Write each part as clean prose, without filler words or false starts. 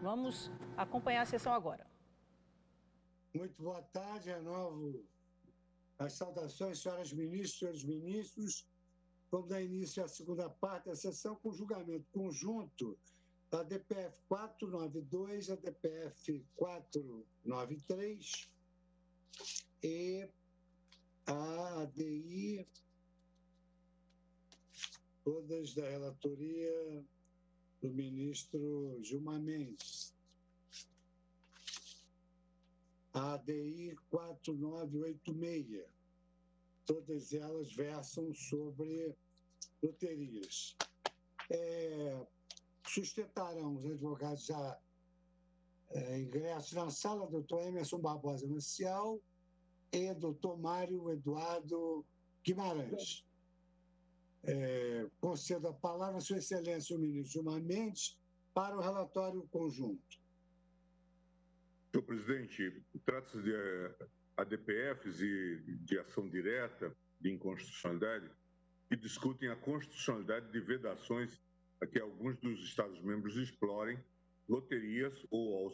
Vamos acompanhar a sessão agora. Muito boa tarde, renovo as saudações, senhoras ministras, senhores ministros. Vamos dar início à segunda parte da sessão com julgamento conjunto da DPF 492, a DPF 493 e a ADI, todas da relatoria do ministro Gilmar Mendes. A ADI 4986, todas elas versam sobre loterias. Sustentarão os advogados já ingressos na sala, doutor Emerson Barbosa Maciel e doutor Mário Eduardo Guimarães. Concedo a palavra a Sua Excelência, o ministro Gilmar Mendes, para o relatório conjunto. Senhor presidente, trata-se de ADPFs e de ação direta de inconstitucionalidade que discutem a constitucionalidade de vedações a que alguns dos Estados-membros explorem loterias ou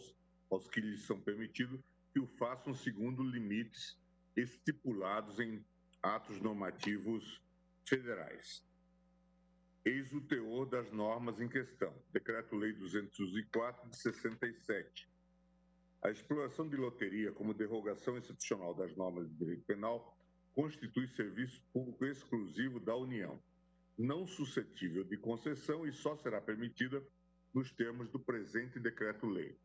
aos que lhes são permitidos que o façam segundo limites estipulados em atos normativos federais. Eis o teor das normas em questão. Decreto-Lei 204 de 67. A exploração de loteria como derrogação excepcional das normas de direito penal constitui serviço público exclusivo da União, não suscetível de concessão e só será permitida nos termos do presente decreto-lei.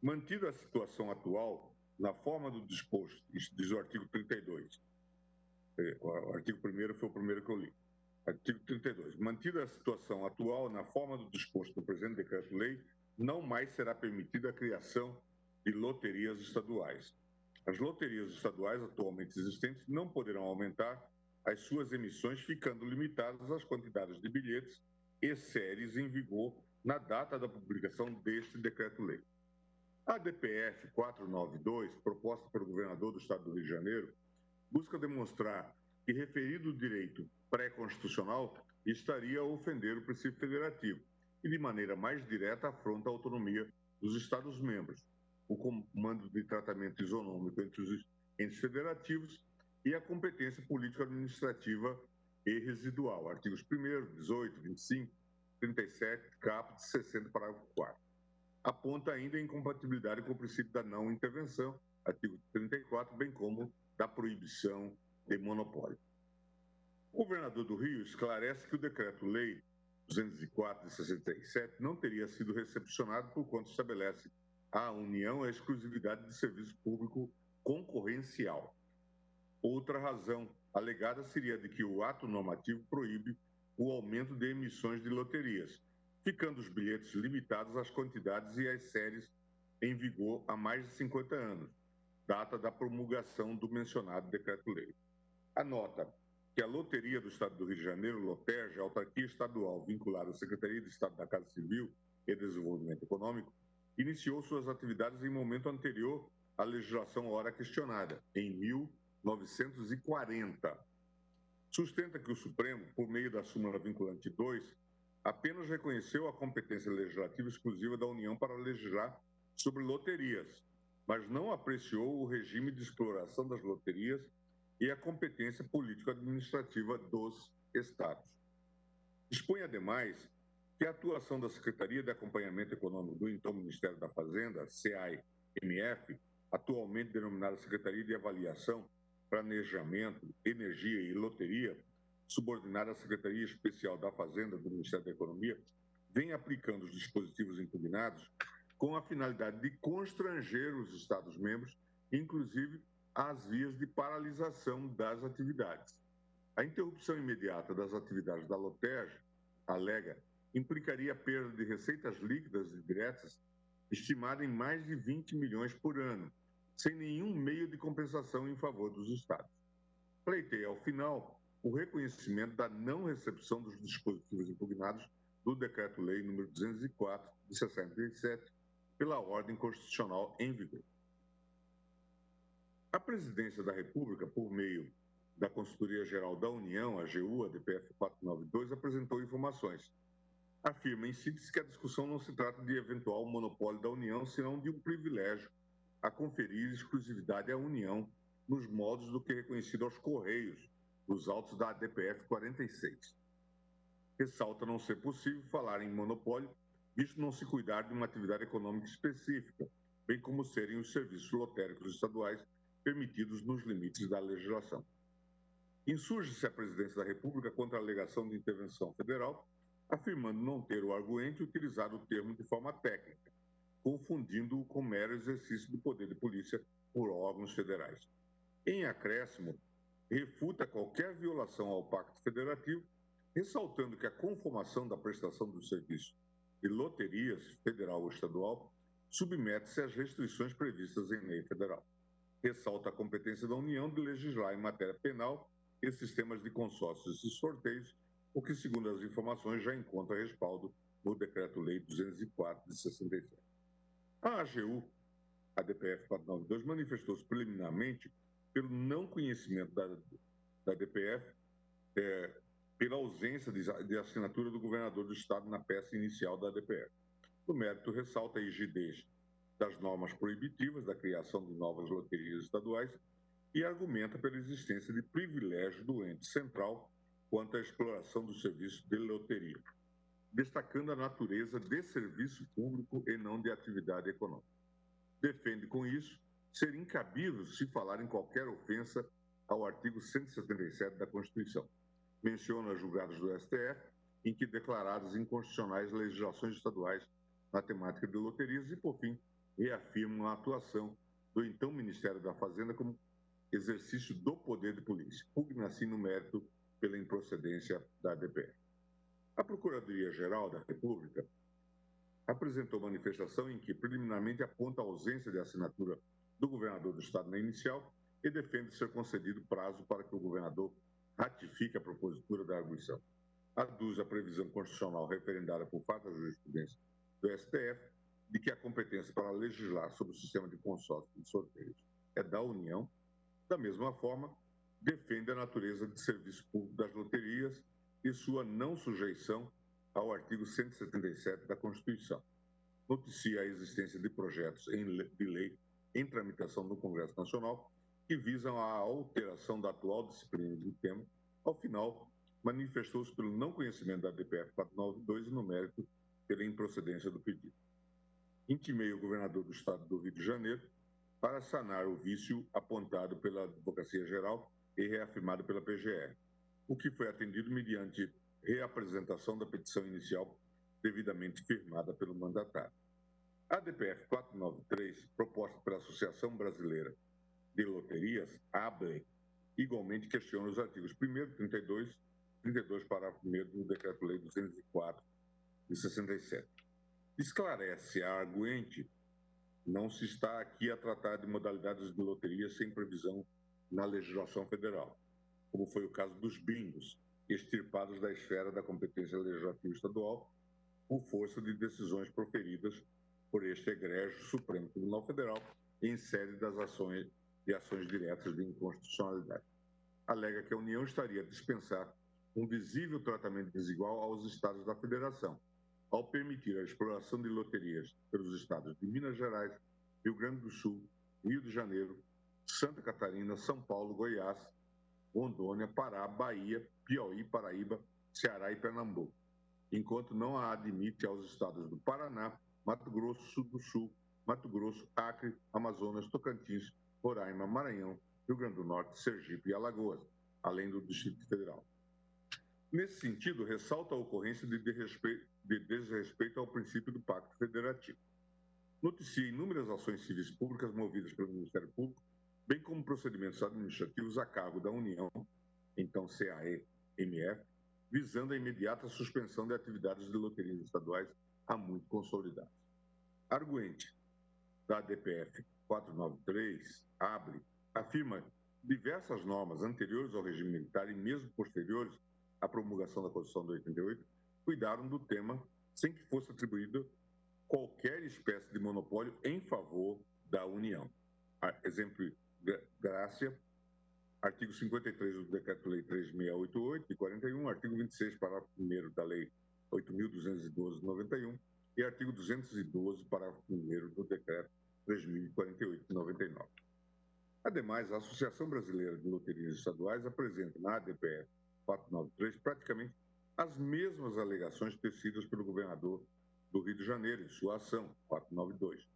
Mantida a situação atual, na forma do disposto, isso diz o artigo 32. O artigo 1º foi o primeiro que eu li. Artigo 32. Mantida a situação atual, na forma do disposto do presente decreto-lei, não mais será permitida a criação de loterias estaduais. As loterias estaduais atualmente existentes não poderão aumentar as suas emissões, ficando limitadas às quantidades de bilhetes e séries em vigor na data da publicação deste decreto-lei. A DPF 492, proposta pelo governador do Estado do Rio de Janeiro, busca demonstrar que referido direito pré-constitucional estaria a ofender o princípio federativo e, de maneira mais direta, afronta a autonomia dos Estados-membros, o comando de tratamento isonômico entre os entes federativos e a competência político-administrativa e residual. Artigos 1º, 18, 25, 37, caput 60, parágrafo 4º. Aponta ainda a incompatibilidade com o princípio da não intervenção, artigo 34, bem como da proibição de monopólio. O governador do Rio esclarece que o decreto-lei 204 de 67 não teria sido recepcionado por quanto estabelece à União a exclusividade de serviço público concorrencial. Outra razão alegada seria de que o ato normativo proíbe o aumento de emissões de loterias, ficando os bilhetes limitados às quantidades e às séries em vigor há mais de 50 anos, data da promulgação do mencionado decreto-lei. Anota que a Loteria do Estado do Rio de Janeiro, LOTERJ, a autarquia estadual vinculada à Secretaria de Estado da Casa Civil e Desenvolvimento Econômico, iniciou suas atividades em momento anterior à legislação ora questionada, em 1940. Sustenta que o Supremo, por meio da súmula vinculante 2, apenas reconheceu a competência legislativa exclusiva da União para legislar sobre loterias, mas não apreciou o regime de exploração das loterias e a competência político-administrativa dos Estados. Dispõe, ademais, que a atuação da Secretaria de Acompanhamento Econômico do então Ministério da Fazenda, CAI-MF, atualmente denominada Secretaria de Avaliação, Planejamento, Energia e Loteria, subordinada à Secretaria Especial da Fazenda do Ministério da Economia, vem aplicando os dispositivos impugnados com a finalidade de constranger os Estados-membros, inclusive às vias de paralisação das atividades. A interrupção imediata das atividades da LOTERJ, alega, implicaria a perda de receitas líquidas e diretas estimada em mais de 20 milhões por ano, sem nenhum meio de compensação em favor dos Estados. Pleiteia, ao final, o reconhecimento da não recepção dos dispositivos impugnados do Decreto-Lei nº 204, de 67, pela ordem constitucional em vigor. A Presidência da República, por meio da Consultoria Geral da União, a AGU, a DPF 492, apresentou informações Afirma, em síntese, que a discussão não se trata de eventual monopólio da União, senão de um privilégio a conferir exclusividade à União nos modos do que é reconhecido aos Correios, nos autos da ADPF 46. Ressalta não ser possível falar em monopólio, visto não se cuidar de uma atividade econômica específica, bem como serem os serviços lotéricos estaduais permitidos nos limites da legislação. Insurge-se a Presidência da República contra a alegação de intervenção federal, afirmando não ter o arguente utilizado o termo de forma técnica, confundindo-o com mero exercício do poder de polícia por órgãos federais. Em acréscimo, refuta qualquer violação ao Pacto Federativo, ressaltando que a conformação da prestação do serviço de loterias, federal ou estadual, submete-se às restrições previstas em lei federal. Ressalta a competência da União de legislar em matéria penal e sistemas de consórcios e sorteios, o que, segundo as informações, já encontra respaldo no Decreto-Lei 204 de 67. A AGU, a DPF 492, manifestou-se preliminarmente pelo não conhecimento da DPF, pela ausência de assinatura do governador do Estado na peça inicial da DPF. No mérito, ressalta a rigidez das normas proibitivas da criação de novas loterias estaduais e argumenta pela existência de privilégio do ente central quanto à exploração do serviço de loteria, destacando a natureza de serviço público e não de atividade econômica. Defende, com isso, ser incabível se falar em qualquer ofensa ao artigo 177 da Constituição. Menciona julgados do STF, em que declaradas inconstitucionais legislações estaduais na temática de loterias e, por fim, reafirmam a atuação do então Ministério da Fazenda como exercício do poder de polícia, pugna assim no mérito pela improcedência da ADPF. A Procuradoria-Geral da República apresentou manifestação em que preliminarmente aponta a ausência de assinatura do governador do Estado na inicial e defende ser concedido prazo para que o governador ratifique a propositura da arguição. Aduz a previsão constitucional referendada por farta jurisprudência do STF de que a competência para legislar sobre o sistema de consórcios e sorteios é da União. Da mesma forma, defende a natureza de serviço público das loterias e sua não sujeição ao artigo 177 da Constituição. Noticia a existência de projetos de lei em tramitação no Congresso Nacional que visam a alteração da atual disciplina do tema. Ao final, manifestou-se pelo não conhecimento da DPF 492 e, no mérito, pela improcedência do pedido. Intimei o governador do Estado do Rio de Janeiro para sanar o vício apontado pela Advocacia Geral e reafirmado pela PGR, o que foi atendido mediante reapresentação da petição inicial devidamente firmada pelo mandatário. A DPF 493, proposta pela Associação Brasileira de Loterias, ABLE, igualmente questiona os artigos 1º, 32, parágrafo 1º do Decreto-Lei 204 de 67. Esclarece a arguente, não se está aqui a tratar de modalidades de loteria sem previsão na legislação federal, como foi o caso dos bingos, extirpados da esfera da competência legislativa estadual por força de decisões proferidas por este egrégio Supremo Tribunal Federal em sede das ações diretas de inconstitucionalidade. Alega que a União estaria a dispensar um visível tratamento desigual aos estados da Federação, ao permitir a exploração de loterias pelos estados de Minas Gerais, Rio Grande do Sul, Rio de Janeiro, Santa Catarina, São Paulo, Goiás, Rondônia, Pará, Bahia, Piauí, Paraíba, Ceará e Pernambuco, enquanto não a admite aos estados do Paraná, Mato Grosso do Sul, Mato Grosso, Acre, Amazonas, Tocantins, Roraima, Maranhão, Rio Grande do Norte, Sergipe e Alagoas, além do Distrito Federal. Nesse sentido, ressalta a ocorrência de desrespeito ao princípio do Pacto Federativo. Noticia inúmeras ações civis públicas movidas pelo Ministério Público, bem como procedimentos administrativos a cargo da União, então CAE-MF, visando a imediata suspensão de atividades de loterias estaduais há muito consolidadas. Arguente da DPF 493, ABLE, afirma diversas normas anteriores ao regime militar e mesmo posteriores à promulgação da Constituição de 88 cuidaram do tema sem que fosse atribuído qualquer espécie de monopólio em favor da União. Exemplo, Grácia, artigo 53 do Decreto-Lei 3688, de 41, artigo 26, parágrafo 1º da Lei 8.212/91 e artigo 212, parágrafo 1º do Decreto 3.048/99. Ademais, a Associação Brasileira de Loterias Estaduais apresenta na ADPF 493 praticamente as mesmas alegações tecidas pelo governador do Rio de Janeiro em sua ação 492,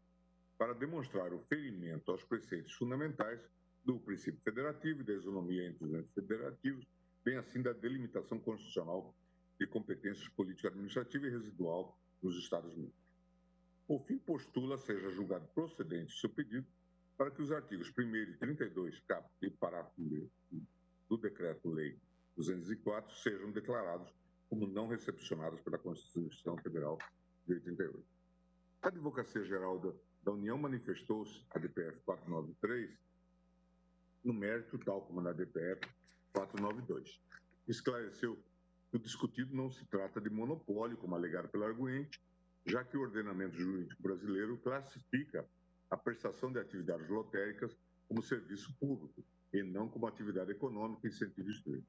para demonstrar o ferimento aos preceitos fundamentais do princípio federativo e da isonomia entre os entes federativos, bem assim da delimitação constitucional de competências político-administrativa e residual nos Estados Unidos. Por fim, postula seja julgado procedente o seu pedido para que os artigos 1º e 32, caput e parágrafo 1 do Decreto-Lei 204 sejam declarados como não recepcionados pela Constituição Federal de 88. A Advocacia Geral da União manifestou-se, a DPF 493, no mérito, tal como na DPF 492. Esclareceu que o discutido não se trata de monopólio, como alegado pelo arguinte, já que o ordenamento jurídico brasileiro classifica a prestação de atividades lotéricas como serviço público e não como atividade econômica em sentido estrito.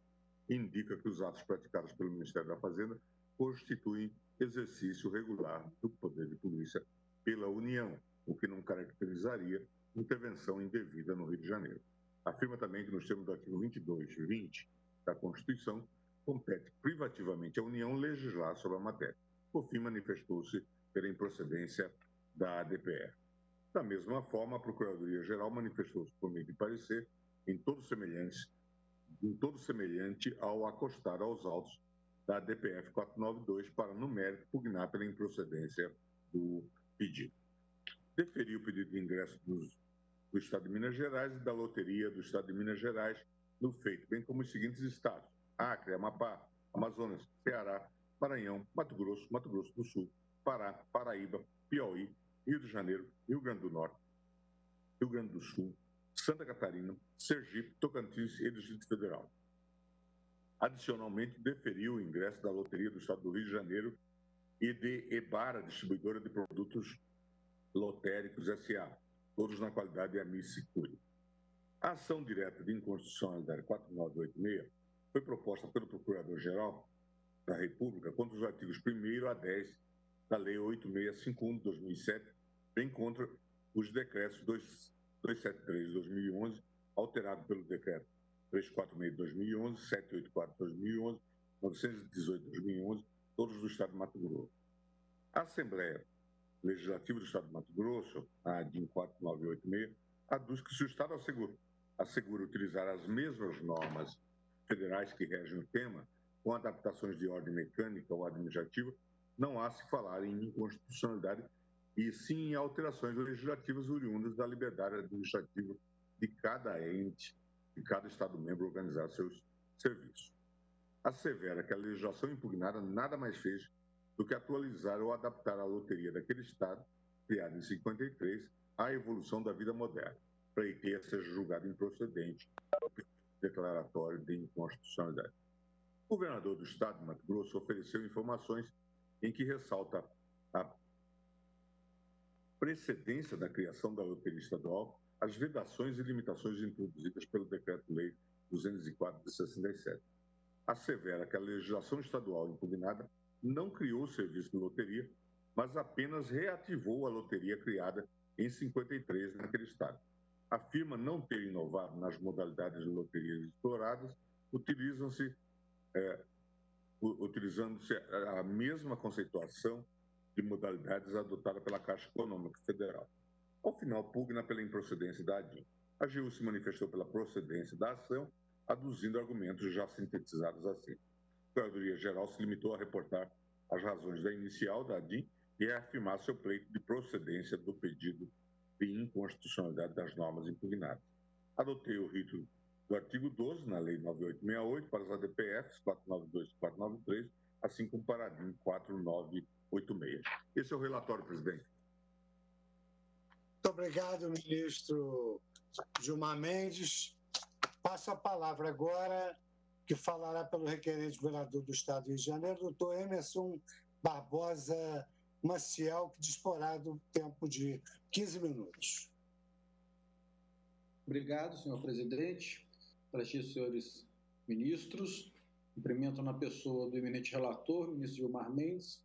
Indica que os atos praticados pelo Ministério da Fazenda constituem exercício regular do poder de polícia pela União, o que não caracterizaria intervenção indevida no Rio de Janeiro. Afirma também que, nos termos do artigo 22 e 20 da Constituição, compete privativamente à União legislar sobre a matéria. Por fim, manifestou-se pela improcedência da ADPF. Da mesma forma, a Procuradoria-Geral manifestou-se por meio de parecer em todo semelhante ao acostar aos autos da DPF 492 para, no mérito, pugnar pela improcedência do pedido. Deferiu o pedido de ingresso do Estado de Minas Gerais e da Loteria do Estado de Minas Gerais no feito, bem como os seguintes estados: Acre, Amapá, Amazonas, Ceará, Maranhão, Mato Grosso do Sul, Pará, Paraíba, Piauí, Rio de Janeiro, Rio Grande do Norte, Rio Grande do Sul, Santa Catarina, Sergipe, Tocantins e Distrito Federal. Adicionalmente, deferiu o ingresso da Loteria do Estado do Rio de Janeiro e de Ebara, distribuidora de produtos lotéricos S.A., todos na qualidade de amici curiae. A ação direta de inconstitucionalidade 4986 foi proposta pelo Procurador-Geral da República contra os artigos 1º a 10 da Lei 8651 de 2007, bem contra os decretos 273 de 2011, alterado pelo decreto 346 de 2011, 784 de 2011, 918 de 2011, todos do Estado de Mato Grosso. A Assembleia Legislativa do Estado de Mato Grosso, a ADIM 4986, aduz que se o Estado assegura utilizar as mesmas normas federais que regem o tema, com adaptações de ordem mecânica ou administrativa, não há se falar em inconstitucionalidade e sim em alterações legislativas oriundas da liberdade administrativa de cada ente, de cada Estado-membro organizar seus serviços. Assevera que a legislação impugnada nada mais fez do que atualizar ou adaptar a loteria daquele Estado, criada em 53, à evolução da vida moderna, para que seja julgado improcedente declaratório de inconstitucionalidade. O governador do Estado de Mato Grosso ofereceu informações em que ressalta a precedência da criação da loteria estadual, as vedações e limitações introduzidas pelo Decreto-Lei 204 de 67. Assevera que a legislação estadual impugnada não criou o serviço de loteria, mas apenas reativou a loteria criada em 53 naquele Estado. Afirma não ter inovado nas modalidades de loterias exploradas, utilizando-se a mesma conceituação de modalidades adotada pela Caixa Econômica Federal. Ao final, pugna pela improcedência da ADIM. A AGU se manifestou pela procedência da ação, aduzindo argumentos já sintetizados assim. A Procuradoria-Geral se limitou a reportar as razões da inicial da ADIM e a afirmar seu pleito de procedência do pedido de inconstitucionalidade das normas impugnadas. Adotei o rito do artigo 12 na Lei 9868 para as ADPFs 492 e 493, assim como para a ADIM 4986. Esse é o relatório, presidente. Muito obrigado, ministro Gilmar Mendes. Passo a palavra agora, que falará pelo requerente governador do Estado do Rio de Janeiro, doutor Emerson Barbosa Maciel, que disporá do tempo de 15 minutos. Obrigado, senhor presidente, prestígios senhores ministros. Cumprimento na pessoa do eminente relator, ministro Gilmar Mendes,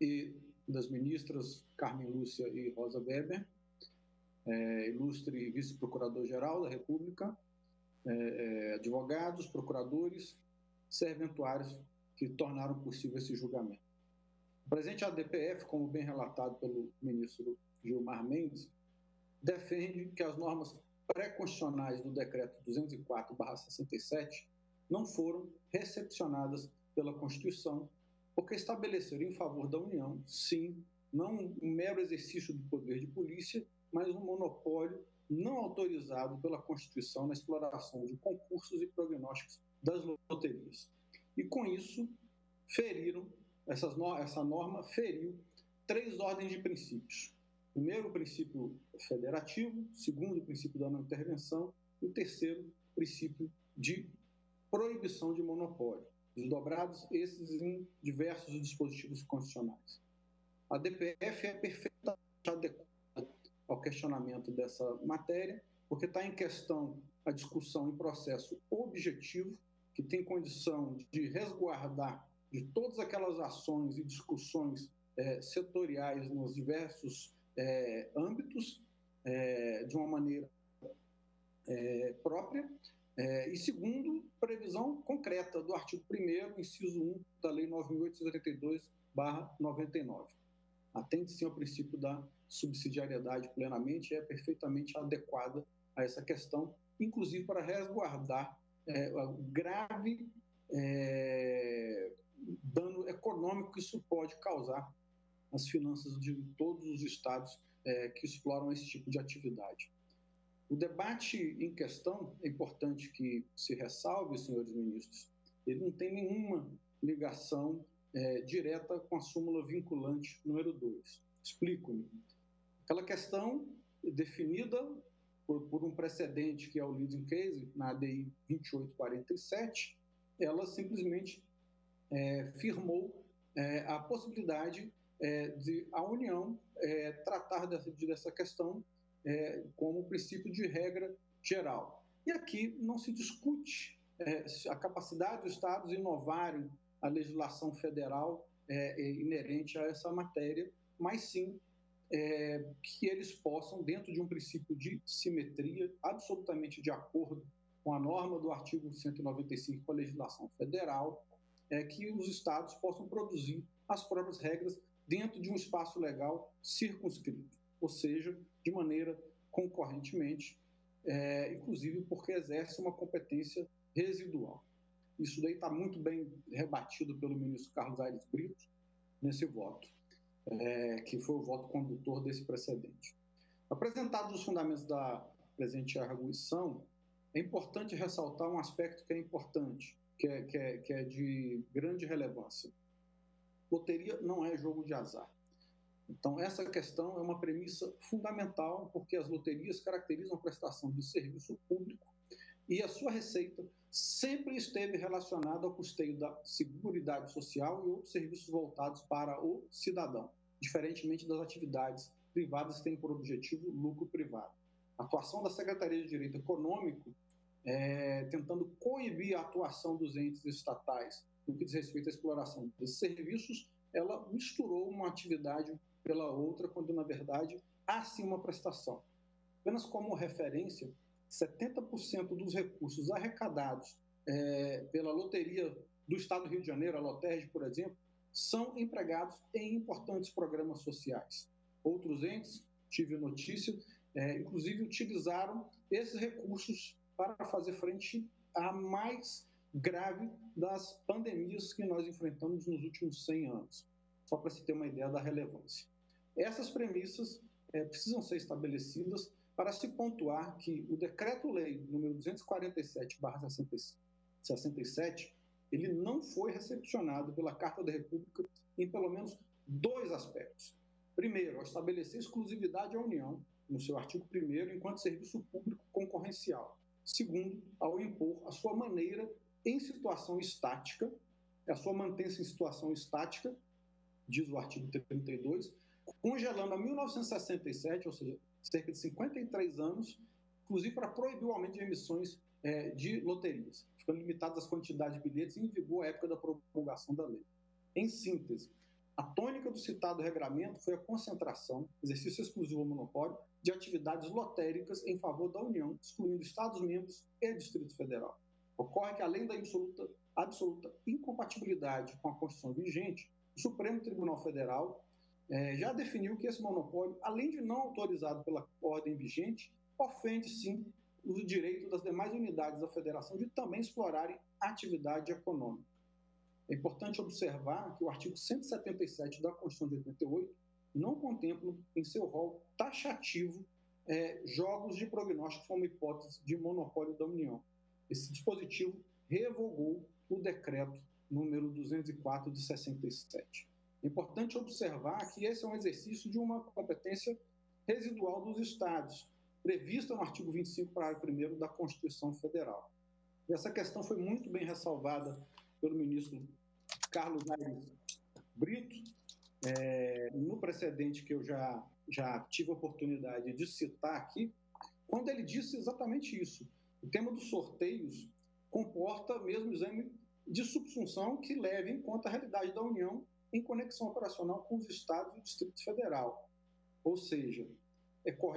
e das ministras Carmen Lúcia e Rosa Weber, ilustre vice-procurador-geral da República, advogados, procuradores, serventuários que tornaram possível esse julgamento. O presente ADPF, como bem relatado pelo ministro Gilmar Mendes, defende que as normas pré-constitucionais do decreto 204/67 não foram recepcionadas pela Constituição, porque estabeleceram em favor da União, sim, não um mero exercício do poder de polícia, mas um monopólio não autorizado pela Constituição na exploração de concursos e prognósticos das loterias. E, com isso, essa norma feriu 3 ordens de princípios. Primeiro, o princípio federativo, segundo, o princípio da não intervenção, e o terceiro, princípio de proibição de monopólio, desdobrados esses em diversos dispositivos constitucionais. A DPF é perfeitamente adequada ao questionamento dessa matéria, porque está em questão a discussão em processo objetivo, que tem condição de resguardar de todas aquelas ações e discussões setoriais nos diversos âmbitos, de uma maneira própria, e segundo, previsão concreta do artigo 1º, inciso 1 da Lei 9.882/99. Atende-se ao princípio da subsidiariedade plenamente e é perfeitamente adequada a essa questão, inclusive para resguardar o grave dano econômico que isso pode causar às finanças de todos os estados que exploram esse tipo de atividade. O debate em questão, é importante que se ressalve, senhores ministros, ele não tem nenhuma ligação direta com a súmula vinculante número 2. Explico-me. Aquela questão definida por um precedente que é o leading case, na ADI 2847, ela simplesmente firmou a possibilidade de a União tratar dessa questão como princípio de regra geral. E aqui não se discute a capacidade dos Estados inovarem a legislação federal inerente a essa matéria, mas sim que eles possam, dentro de um princípio de simetria, absolutamente de acordo com a norma do artigo 195 da legislação federal, que os estados possam produzir as próprias regras dentro de um espaço legal circunscrito, ou seja, de maneira concorrentemente, inclusive porque exerce uma competência residual. Isso daí está muito bem rebatido pelo ministro Carlos Aires Brito nesse voto, que foi o voto condutor desse precedente. Apresentados os fundamentos da presente arguição, é importante ressaltar um aspecto que é importante, que é de grande relevância. Loteria não é jogo de azar. Então, essa questão é uma premissa fundamental, porque as loterias caracterizam a prestação de serviço público e a sua receita sempre esteve relacionada ao custeio da Seguridade Social e outros serviços voltados para o cidadão, diferentemente das atividades privadas que têm por objetivo lucro privado. A atuação da Secretaria de Direito Econômico, tentando coibir a atuação dos entes estatais no que diz respeito à exploração desses serviços, ela misturou uma atividade pela outra, quando, na verdade, há sim uma prestação. Apenas como referência, 70% dos recursos arrecadados pela loteria do Estado do Rio de Janeiro, a Lotérgia, por exemplo, são empregados em importantes programas sociais. Outros entes, tive notícia, inclusive utilizaram esses recursos para fazer frente à mais grave das pandemias que nós enfrentamos nos últimos 100 anos, só para se ter uma ideia da relevância. Essas premissas precisam ser estabelecidas para se pontuar que o Decreto-Lei número 247/67, ele não foi recepcionado pela Carta da República em pelo menos 2 aspectos. Primeiro, ao estabelecer exclusividade à União, no seu artigo 1º, enquanto serviço público concorrencial. Segundo, ao impor a sua maneira em situação estática, a sua mantença em situação estática, diz o artigo 32, congelando a 1967, ou seja, cerca de 53 anos, inclusive para proibir o aumento de emissões de loterias. ficando limitadas as quantidades de bilhetes em vigor à época da promulgação da lei. Em síntese, a tônica do citado regramento foi a concentração, exercício exclusivo ao monopólio, de atividades lotéricas em favor da União, excluindo Estados-membros e Distrito Federal. Ocorre que, além da absoluta incompatibilidade com a Constituição vigente, o Supremo Tribunal Federal já definiu que esse monopólio, além de não autorizado pela ordem vigente, ofende, sim, o direito das demais unidades da Federação de também explorarem a atividade econômica. É importante observar que o artigo 177 da Constituição de 88 não contempla em seu rol taxativo jogos de prognóstico como hipótese de monopólio da União. Esse dispositivo revogou o decreto número 204 de 67. É importante observar que esse é um exercício de uma competência residual dos Estados, prevista no artigo 25, parágrafo 1º da Constituição Federal. E essa questão foi muito bem ressalvada pelo ministro Carlos Aires Brito, no precedente que eu já tive a oportunidade de citar aqui, quando ele disse exatamente isso. O tema dos sorteios comporta mesmo exame de subsunção que leve em conta a realidade da União em conexão operacional com os Estados e o Distrito Federal. Ou seja,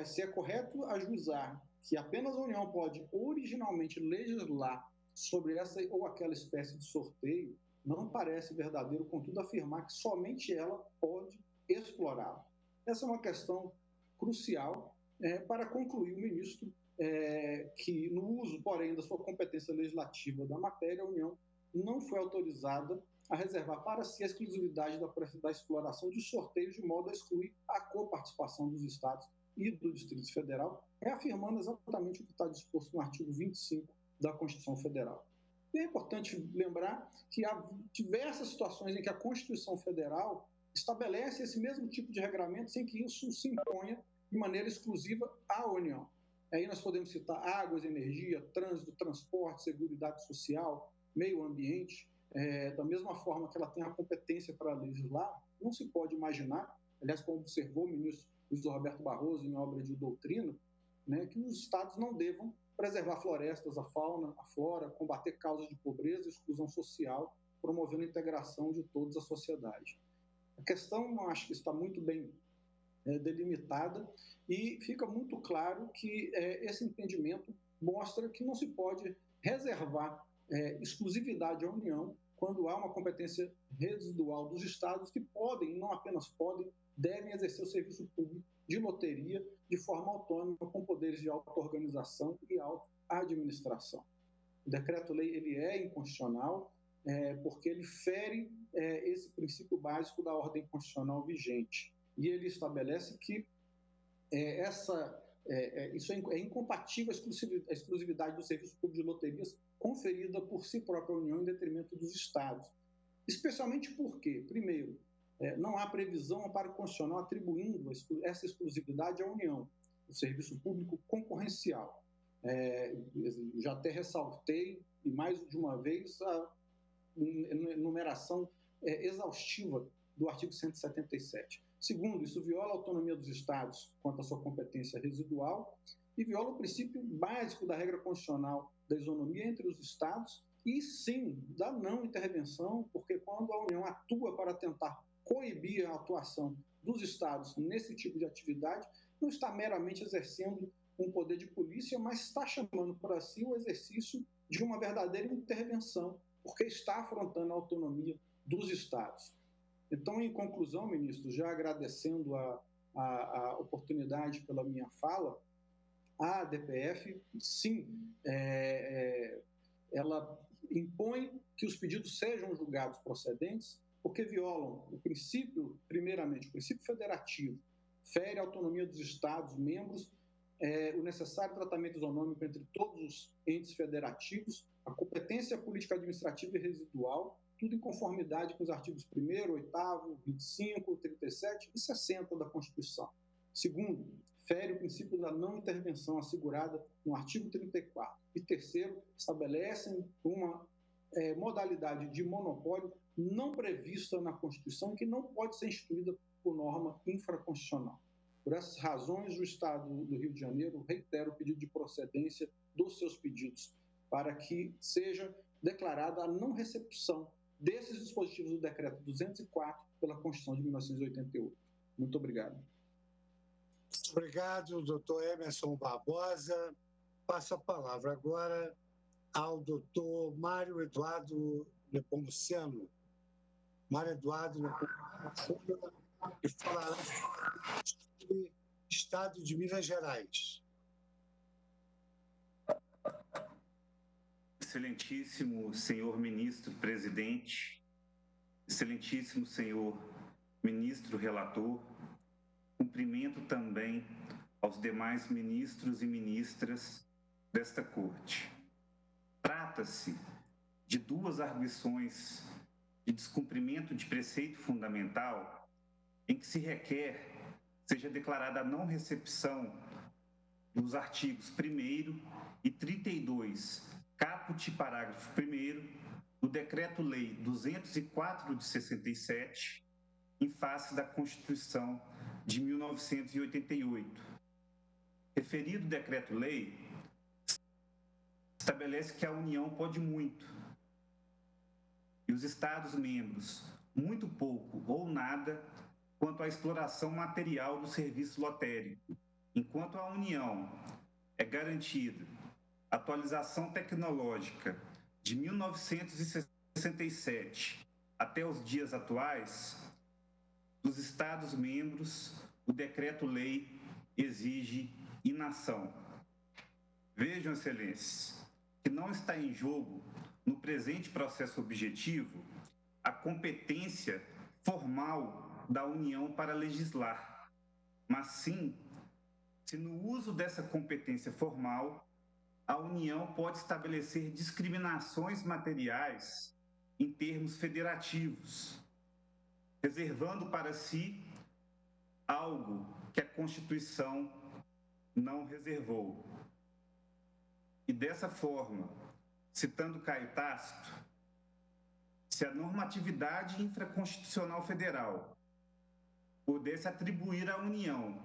se é correto ajuizar que apenas a União pode originalmente legislar sobre essa ou aquela espécie de sorteio, não parece verdadeiro, contudo, afirmar que somente ela pode explorá-lo. Essa é uma questão crucial para concluir o ministro que, no uso, porém, da sua competência legislativa da matéria, a União não foi autorizada a reservar para si a exclusividade da exploração de sorteios de modo a excluir a coparticipação dos Estados e do Distrito Federal, reafirmando exatamente o que está disposto no artigo 25 da Constituição Federal. E é importante lembrar que há diversas situações em que a Constituição Federal estabelece esse mesmo tipo de regramento sem que isso se imponha de maneira exclusiva à União. Aí nós podemos citar águas, energia, trânsito, transporte, seguridade social, meio ambiente. Da mesma forma que ela tem a competência para legislar, não se pode imaginar, aliás, como observou o ministro Luiz Roberto Barroso em obra de doutrina, que os Estados não devam preservar florestas, a fauna, a flora, combater causas de pobreza e exclusão social, promovendo a integração de todos a sociedade. A questão, acho que está muito bem delimitada e fica muito claro que esse entendimento mostra que não se pode reservar exclusividade à União quando há uma competência residual dos Estados que podem, não apenas podem, devem exercer o serviço público de loteria de forma autônoma, com poderes de auto-organização e auto-administração. O decreto-lei ele é inconstitucional porque ele fere esse princípio básico da ordem constitucional vigente. E ele estabelece que isso é incompatível a exclusividade do serviço público de loterias conferida por si própria União em detrimento dos Estados. Especialmente porque, primeiro, não há previsão para o constitucional atribuindo essa exclusividade à União, o serviço público concorrencial. Já até ressaltei, e mais de uma vez, a enumeração exaustiva do artigo 177. Segundo, isso viola a autonomia dos Estados quanto à sua competência residual e viola o princípio básico da regra constitucional da isonomia entre os Estados e, sim, da não intervenção, porque quando a União atua para tentar coibir a atuação dos Estados nesse tipo de atividade, não está meramente exercendo um poder de polícia, mas está chamando para si o exercício de uma verdadeira intervenção, porque está afrontando a autonomia dos Estados. Então, em conclusão, ministro, já agradecendo a oportunidade pela minha fala, a ADPF, sim, ela impõe que os pedidos sejam julgados procedentes, porque violam o princípio, primeiramente, o princípio federativo, fere a autonomia dos Estados membros, o necessário tratamento isonômico entre todos os entes federativos, a competência política administrativa e residual, tudo em conformidade com os artigos 1º, 8º, 25, 37 e 60 da Constituição. Segundo, fere o princípio da não intervenção assegurada no artigo 34. E terceiro, estabelecem uma modalidade de monopólio não prevista na Constituição e que não pode ser instituída por norma infraconstitucional. Por essas razões, o Estado do Rio de Janeiro reitera o pedido de procedência dos seus pedidos para que seja declarada a não recepção desses dispositivos do Decreto 204 pela Constituição de 1988. Muito obrigado. Muito obrigado, doutor Emerson Barbosa. Passo a palavra agora ao doutor Mário Eduardo Nepomuceno. Mário Eduardo Nepomuceno, que falará sobre o Estado de Minas Gerais. Excelentíssimo senhor ministro presidente, excelentíssimo senhor ministro relator, cumprimento também aos demais ministros e ministras desta corte. Trata-se de duas arguições de descumprimento de preceito fundamental em que se requer seja declarada a não recepção dos artigos 1º e 32, caput parágrafo 1º, do Decreto-Lei 204 de 67, em face da Constituição de 1988. Referido Decreto-Lei estabelece que a União pode muito e os Estados-membros muito pouco ou nada quanto à exploração material do serviço lotérico, enquanto a União é garantida atualização tecnológica de 1967 até os dias atuais, dos Estados-membros, o Decreto-Lei exige inação. Vejam, excelências, que não está em jogo, no presente processo objetivo, a competência formal da União para legislar, mas sim, se no uso dessa competência formal, a União pode estabelecer discriminações materiais em termos federativos, reservando para si algo que a Constituição não reservou. E dessa forma, citando Caio Tácito, se a normatividade infraconstitucional federal pudesse atribuir à União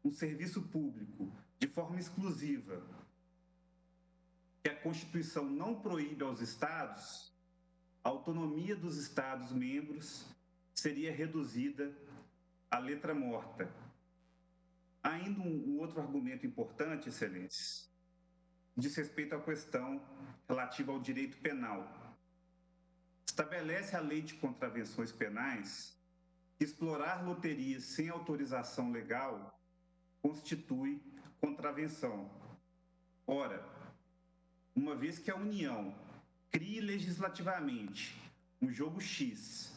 um serviço público de forma exclusiva, que a Constituição não proíbe aos Estados, a autonomia dos Estados-membros seria reduzida à letra morta. Ainda um outro argumento importante, excelências, diz respeito à questão relativa ao direito penal. Estabelece a Lei de Contravenções Penais que explorar loterias sem autorização legal constitui contravenção. Ora, uma vez que a União crie legislativamente um jogo X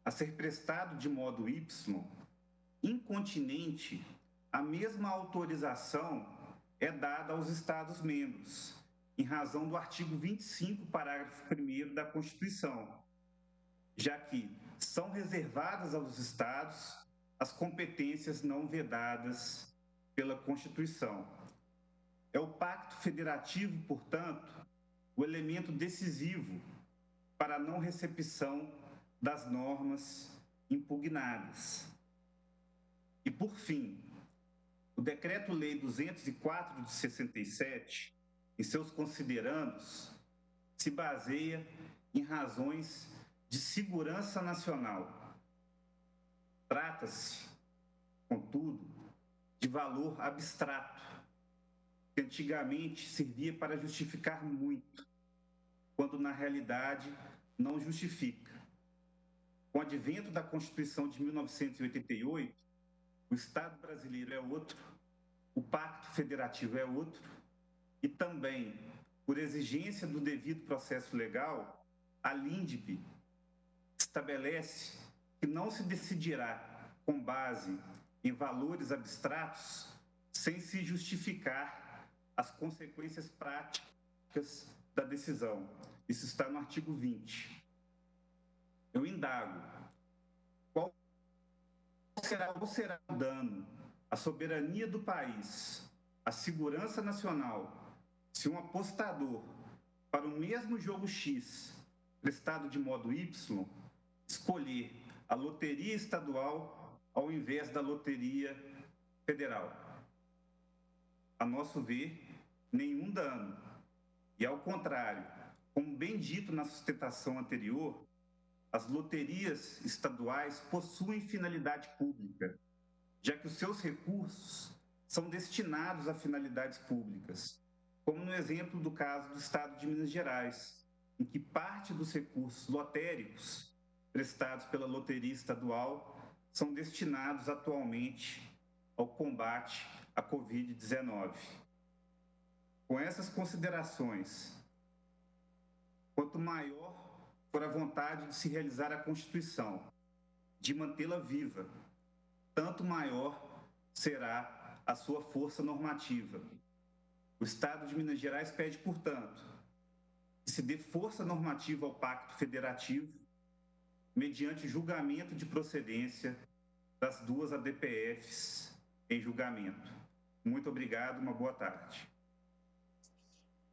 a ser prestado de modo Y, incontinente, a mesma autorização é dada aos Estados-membros, em razão do artigo 25, parágrafo 1º da Constituição, já que são reservadas aos Estados as competências não vedadas pela Constituição. É o Pacto Federativo, portanto, o elemento decisivo para a não recepção das normas impugnadas. E, por fim, o Decreto-Lei 204 de 67, em seus considerandos, se baseia em razões de segurança nacional. Trata-se, contudo, de valor abstrato, que antigamente servia para justificar muito, quando na realidade não justifica. Com o advento da Constituição de 1988, o Estado brasileiro é outro, o Pacto Federativo é outro, e também, por exigência do devido processo legal, a LINDB estabelece que não se decidirá com base em valores abstratos sem se justificar as consequências práticas da decisão. Isso está no artigo 20. Eu indago, qual será o dano à soberania do país, à segurança nacional, se um apostador para o mesmo jogo X, prestado de modo Y, escolher a loteria estadual ao invés da loteria federal? A nosso ver, nenhum dano. E, ao contrário, como bem dito na sustentação anterior, as loterias estaduais possuem finalidade pública, já que os seus recursos são destinados a finalidades públicas, como no exemplo do caso do Estado de Minas Gerais, em que parte dos recursos lotéricos prestados pela loteria estadual são destinados atualmente ao combate à Covid-19. Com essas considerações, quanto maior for a vontade de se realizar a Constituição, de mantê-la viva, tanto maior será a sua força normativa. O Estado de Minas Gerais pede, portanto, que se dê força normativa ao Pacto Federativo, mediante julgamento de procedência das duas ADPFs em julgamento. Muito obrigado, uma boa tarde.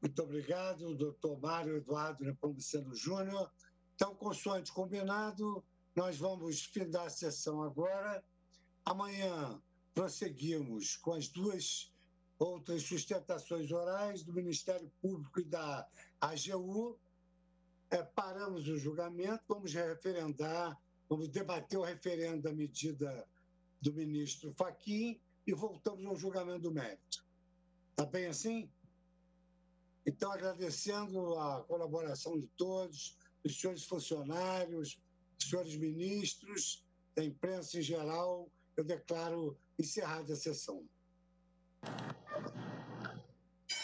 Muito obrigado, doutor Mário Eduardo Nepomuceno Júnior. Então, consoante combinado, nós vamos findar a sessão agora. Amanhã prosseguimos com as duas outras sustentações orais do Ministério Público e da AGU. Paramos o julgamento, vamos referendar, vamos debater o referendo da medida do ministro Fachin e voltamos ao julgamento do mérito. Está bem assim? Então, agradecendo a colaboração de todos, dos senhores funcionários, dos senhores ministros, da imprensa em geral, eu declaro encerrada a sessão.